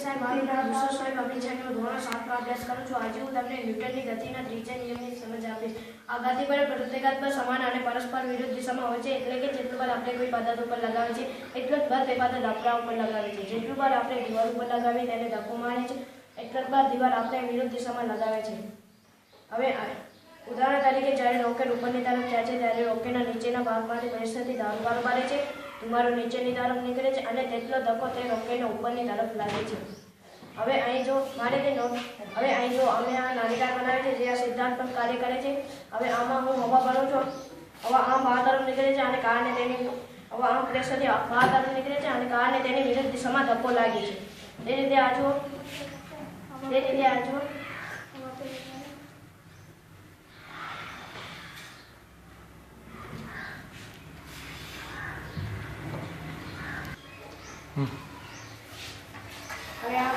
સાહેબ, મારું નામ વિશ્વ સાહેબ અભિષેક ધોરણ 7 માં અભ્યાસ કરું છું. આજે હું તમને ન્યૂટનની ગતિના ત્રીજા નિયમની સમજ આપીશ. આ ગતિ પર પ્રત્યેગાત પર સમાન અને પરસ્પર વિરુદ્ધ દિશામાં હોય છે. એટલે કે જેટલું બળ આપણે કોઈ પદાર્થ ઉપર લગાવે છે એટલો જ બળ તે પદાર્થ આપણા ઉપર લગાવે છે. જેટલું બળ આપણે દિવાલ ઉપર લગાવી તેને ધક્કો મારે છે એટલો જ બળ દિવાલ આપણે વિરુદ્ધ દિશામાં લગાવે છે. હવે ઉદાહરણ તરીકે જ્યારે રોકેટ ઉપરની તરફ જાય છે ત્યારે રોકેટના નીચેના ભાગમાંથી પ્રેશરથી ધારો મારે છે. ધુમાડો નીચેની તરફ નીકળે છે અને તેટલો ધક્કો તે રોકેટને ઉપરની તરફ લાગે છે. હવે અહીં જો અમે આ નાળીદાર બનાવી છે જે આ સિદ્ધાંત પર કાર્ય કરે છે. હવે આમાં હું હવા ભરું છું. હવા આમ બહાર તરફ નીકળે છે અને કારણે તેની હવા આમ પ્રેશરથી બહાર તરફ નીકળે છે અને કારણે તેની વિરુદ્ધ દિશામાં ધક્કો લાગે છે. તે રીતે આ જુઓ. હવે આ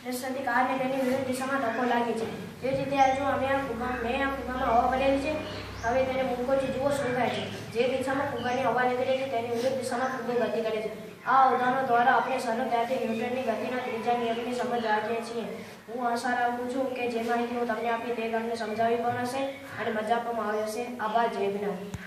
પ્રેશરથી કારણે તેની વિરુદ્ધ દિશામાં ધક્કો લાગે છે. તે જ રીતે આ જો મેં આ ફુગામાં હવા ભરેલી છે. હવે તેને મૂકો છો, જુઓ શું થાય છે. જે દિશામાં ફુગાની હવા નીકળે છે તેની વિરુદ્ધ દિશામાં ફુગો ગતિ કરે છે. આ ઉદાહરણો દ્વારા આપણે સરળતાથી ન્યૂટનની ગતિના ત્રીજા નિયમની સમજ આપીએ છીએ. હું આશા રાખું છું કે જે માહિતી હું તમને આપી તે તમને સમજાવી પણ હશે અને મજા પણ આવી હશે. આભાર. જય વિજ્ઞાન.